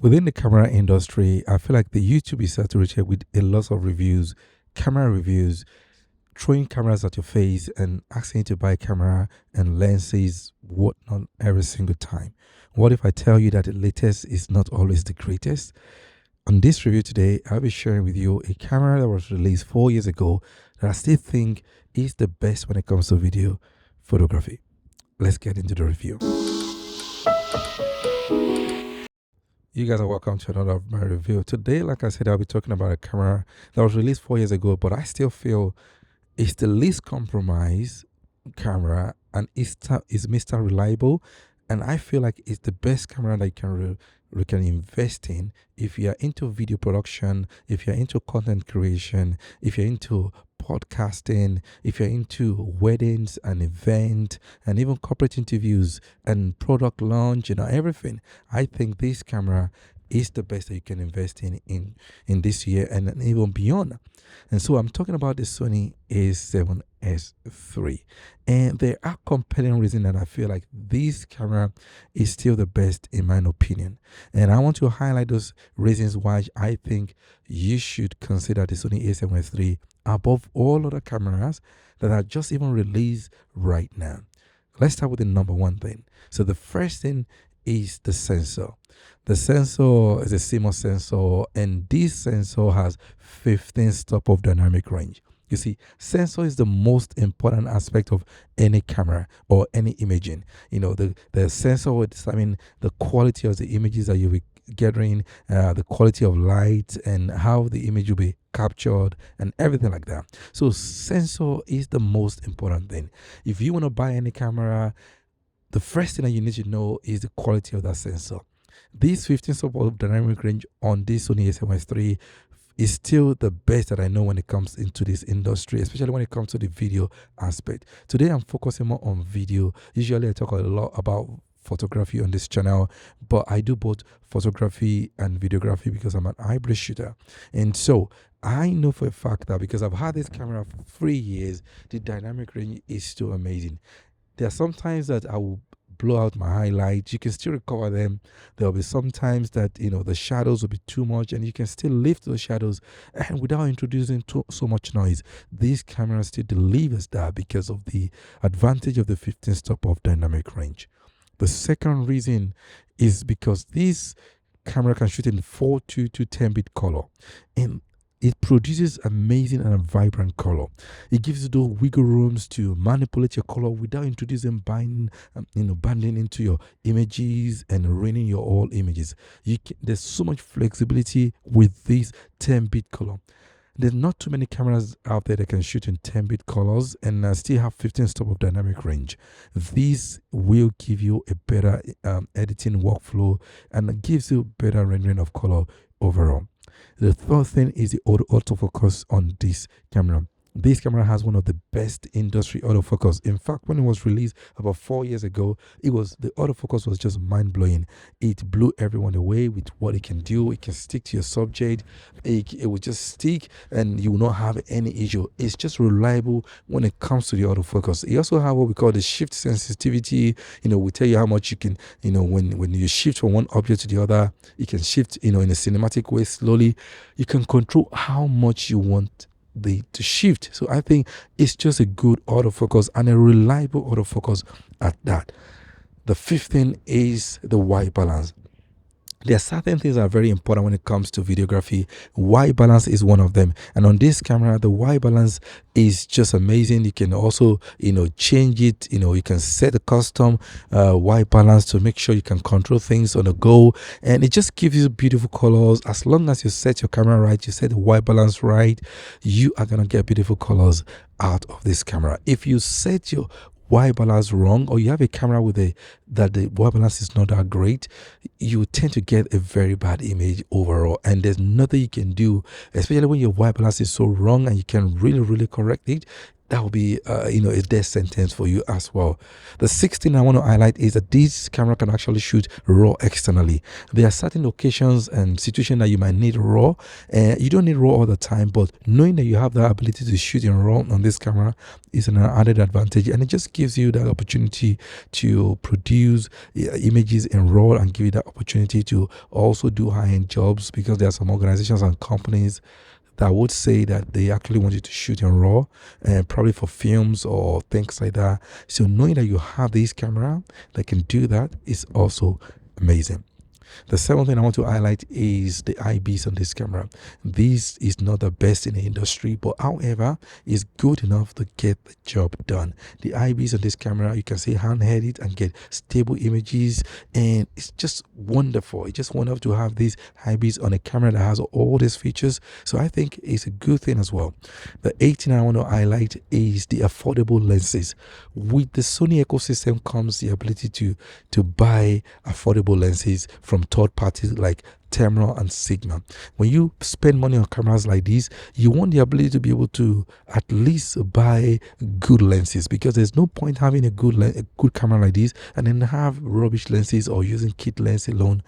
Within the camera industry, I feel like the YouTube is saturated with a lot of reviews, camera reviews, throwing cameras at your face and asking you to buy camera and lenses, whatnot, every single time. What if I tell you that the latest is not always the greatest? On this review today, I'll be sharing with you a camera that was released 4 years ago that I still think is the best when it comes to video photography. Let's get into the review. You guys are welcome to another of my review. Today, like I said, I'll be talking about a camera that was released 4 years ago, but I still feel it's the least compromised camera and it's Mr. Reliable. And I feel like it's the best camera that you can invest in if you're into video production, if you're into content creation, if you're into podcasting, if you're into weddings and events and even corporate interviews and product launch, everything. I think this camera is the best that you can invest in this year and even beyond. And so I'm talking about the Sony A7S III. And there are compelling reasons that I feel like this camera is still the best in my opinion. And I want to highlight those reasons why I think you should consider the Sony A7S III above all other cameras that are just even released right now. Let's start with the number one thing. So the first thing is the sensor. The sensor is a CMOS sensor, and this sensor has 15 stop of dynamic range. You see, sensor is the most important aspect of any camera or any imaging. The sensor will determine the quality of the images that you'll be gathering, the quality of light, and how the image will be captured, and everything like that. So sensor is the most important thing. If you want to buy any camera, the first thing that you need to know is the quality of that sensor. This 15 stop of dynamic range on this Sony A7S III is still the best that I know when it comes into this industry, especially when it comes to the video aspect. Today I'm focusing more on video. Usually I talk a lot about photography on this channel, but I do both photography and videography because I'm an IBIS shooter. And so I know for a fact that because I've had this camera for 3 years, the dynamic range is still amazing. There are some times that I will blow out my highlights. You can still recover them. There will be some times that the shadows will be too much and you can still lift those shadows and without introducing so much noise. This camera still delivers that because of the advantage of the 15 stop of dynamic range. The second reason is because this camera can shoot in 4:2 to 10-bit color, and it produces amazing and vibrant color. It gives you those wiggle rooms to manipulate your color without introducing banding into your images and ruining your all images. There's so much flexibility with this 10-bit color. There's not too many cameras out there that can shoot in 10-bit colors and still have 15 stop of dynamic range. This will give you a better editing workflow and gives you better rendering of color overall. The third thing is the autofocus on this camera. This camera has one of the best industry autofocus. In fact, when it was released about 4 years ago, the autofocus was just mind-blowing. It blew everyone away with what it can do. It can stick to your subject. It will just stick and you will not have any issue. It's just reliable when it comes to the autofocus. It also have what we call the shift sensitivity. We tell you how much you can, when you shift from one object to the other, you can shift, in a cinematic way slowly. You can control how much you want to shift. So I think it's just a good autofocus and a reliable autofocus at that. The fifth thing is the white balance. There are certain things that are very important when it comes to videography. White balance is one of them. And on this camera, the white balance is just amazing. You can also, change it. You can set a custom white balance to make sure you can control things on the go. And it just gives you beautiful colors. As long as you set your camera right, you set the white balance right, you are going to get beautiful colors out of this camera. If you set your white balance wrong, or you have a camera with the white balance is not that great, you tend to get a very bad image overall, and there's nothing you can do, especially when your white balance is so wrong and you can really correct it. that will be a death sentence for you as well. The sixth thing I want to highlight is that this camera can actually shoot raw externally. There are certain occasions and situations that you might need raw. You don't need raw all the time, but knowing that you have the ability to shoot in raw on this camera is an added advantage, and it just gives you that opportunity to produce images in raw and give you that opportunity to also do high-end jobs, because there are some organizations and companies that would say that they actually want you to shoot in raw, and probably for films or things like that. So knowing that you have this camera that can do that is also amazing. The seventh thing I want to highlight is the IBIS on this camera. This is not the best in the industry, but however, is good enough to get the job done. The IBIS on this camera, you can see handheld it and get stable images, and it's just wonderful. It's just wonderful to have this IBIS on a camera that has all these features. So I think it's a good thing as well. The eighth thing I want to highlight is the affordable lenses. With the Sony ecosystem comes the ability to buy affordable lenses from third parties like Tamron and Sigma. When you spend money on cameras like these, you want the ability to be able to at least buy good lenses, because there's no point having a good camera like this and then have rubbish lenses or using kit lens alone.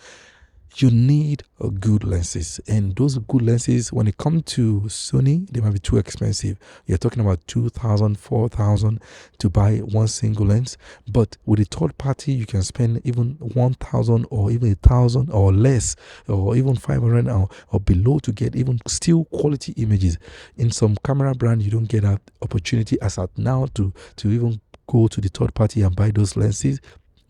You need good lenses, and those good lenses, when it comes to Sony, they might be too expensive. You're talking about 2,000, 4,000 to buy one single lens, but with a third party you can spend even 1,000 or even 1,000 or less, or even 500 or below, to get even still quality images. In some camera brand, you don't get that opportunity as at now to even go to the third party and buy those lenses.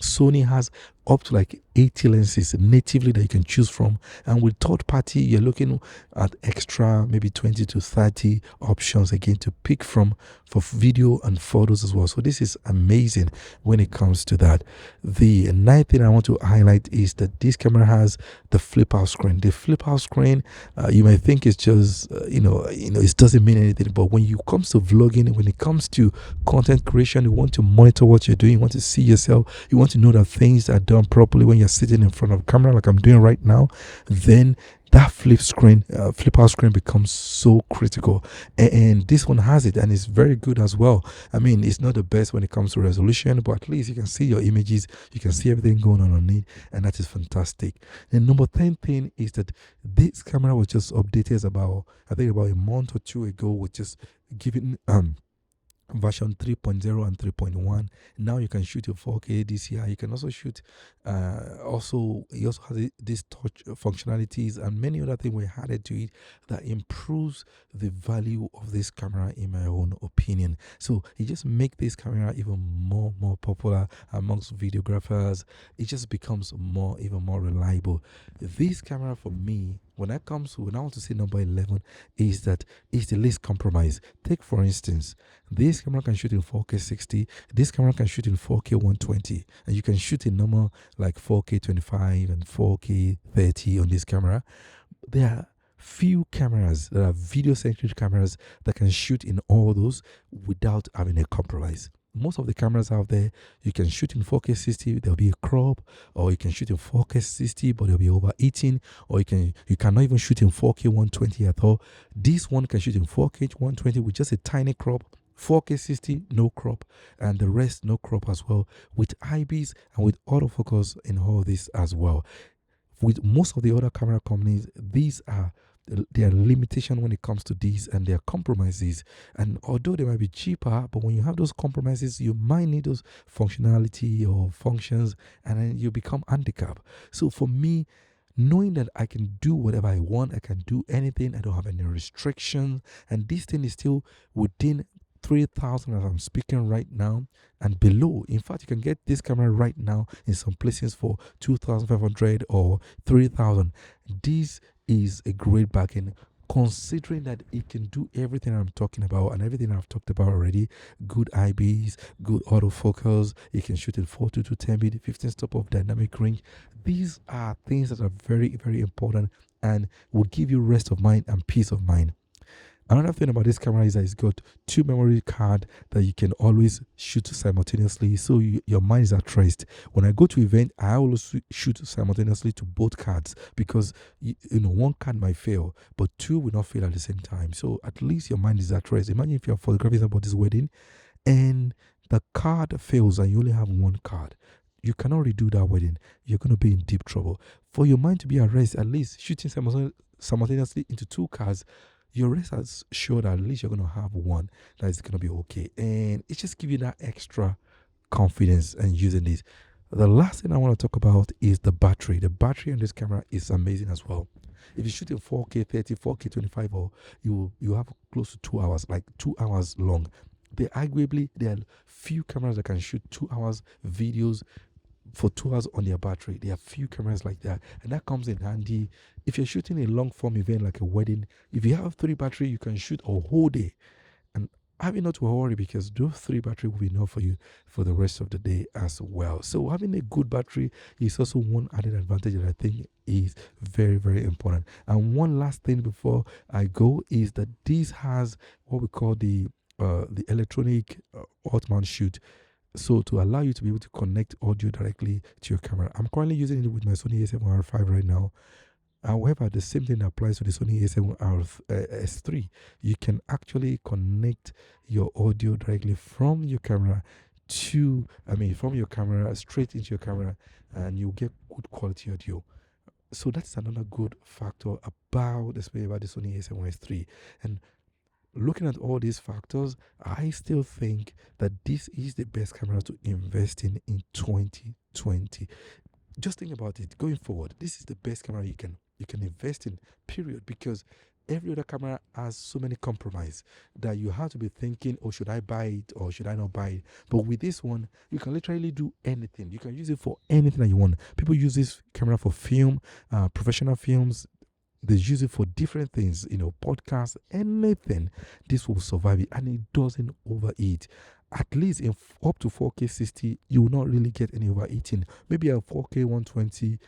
Sony has up to like 80 lenses natively that you can choose from, and with third party you're looking at extra maybe 20 to 30 options again to pick from for video and photos as well. So this is amazing when it comes to that. The ninth thing I want to highlight is that this camera has the flip out screen. The flip out screen, you might think it's just it doesn't mean anything, but when it comes to vlogging, when it comes to content creation, you want to monitor what you're doing, you want to see yourself, you want to know that things are done properly when you're sitting in front of camera like I'm doing right now, then that flip out screen becomes so critical, and this one has it, and it's very good as well. I mean, it's not the best when it comes to resolution, but at least you can see your images, you can see everything going on underneath, and that is fantastic. The number 10 thing is that this camera was just updated about a month or two ago, with just giving version 3.0 and 3.1. Now you can shoot your 4K DCI. You can also shoot it also has this touch functionalities and many other things were added to it that improves the value of this camera, in my own opinion. So it just makes this camera even more popular amongst videographers. It just becomes even more reliable. This camera, for me, when I want to say number 11, is that it's the least compromise. Take for instance, this camera can shoot in 4K 60. This camera can shoot in 4K 120, and you can shoot in normal like 4K 25 and 4K 30 on this camera. There are few cameras that are video-centric cameras that can shoot in all those without having a compromise. Most of the cameras out there, you can shoot in 4K 60, there'll be a crop, or you can shoot in 4K 60, but there'll be overheating, or you cannot even shoot in 4K 120 at all. This one can shoot in 4K 120 with just a tiny crop, 4K 60 no crop, and the rest no crop as well, with IBIS and with autofocus in all this as well. With most of the other camera companies, there are limitations when it comes to these, and there are compromises. And although they might be cheaper, but when you have those compromises, you might need those functionality or functions, and then you become handicapped. So for me, knowing that I can do whatever I want, I can do anything, I don't have any restrictions, and this thing is still within 3,000 as I'm speaking right now and below. In fact, you can get this camera right now in some places for 2,500 or 3,000. This is a great bargain, considering that it can do everything I'm talking about and everything I've talked about already. Good IBIS, good autofocus, you can shoot in 4:2 10 bit, 15 stop of dynamic range. These are things that are very, very important and will give you rest of mind and peace of mind. Another thing about this camera is that it's got two memory card that you can always shoot simultaneously, so your mind is at rest. When I go to event, I always shoot simultaneously to both cards because one card might fail, but two will not fail at the same time. So at least your mind is at rest. Imagine if you're photographing somebody's wedding and the card fails and you only have one card. You cannot redo that wedding. You're going to be in deep trouble. For your mind to be at rest, at least shooting simultaneously into two cards, your rest has showed that at least you're going to have one that is going to be okay. And it just gives you that extra confidence and using this. The last thing I want to talk about is the battery. The battery on this camera is amazing as well. If you shoot in 4K 30, 4K 25, or you have close to 2 hours, like 2 hours long. There are few cameras that can shoot 2 hours videos for 2 hours on their battery. There are few cameras like that, and that comes in handy if you're shooting a long form event like a wedding. If you have 3 battery, you can shoot a whole day and having not to worry because those 3 battery will be enough for you for the rest of the day as well. So having a good battery is also one added advantage that I think is very, very important. And one last thing before I go is that this has what we call the electronic alt mount shoot, so to allow you to be able to connect audio directly to your camera. I'm currently using it with my Sony a7R5 right now. However, the same thing applies to the Sony a7S3. You can actually connect your audio directly from your camera from your camera straight into your camera, and you get good quality audio. So that's another good factor about the Sony a7S3. And looking at all these factors, I still think that this is the best camera to invest in 2020. Just think about it going forward. This is the best camera you can invest in, period, because every other camera has so many compromise that you have to be thinking, oh, should I buy it or should I not buy it? But with this one, you can literally do anything. You can use it for anything that you want. People use this camera for film, professional films. They use it for different things, podcasts, anything. This will survive it, and it doesn't overheat. At least in up to 4K 60, you will not really get any overheating. Maybe a 4K 120,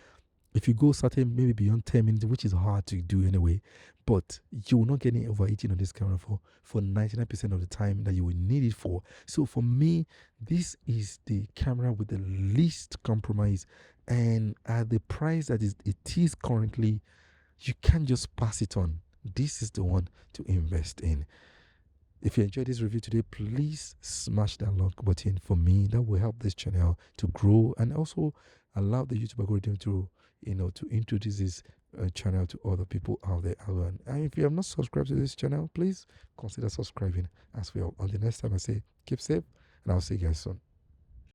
if you go certain, maybe beyond 10 minutes, which is hard to do anyway, but you will not get any overheating on this camera for 99% of the time that you will need it for. So for me, this is the camera with the least compromise, and at the price that it is currently, you can't just pass it on. This is the one to invest in. If you enjoyed this review today, please smash that like button for me. That will help this channel to grow and also allow the YouTube algorithm to introduce this channel to other people out there. And if you have not subscribed to this channel, please consider subscribing as well. Until next time, I say keep safe, and I'll see you guys soon.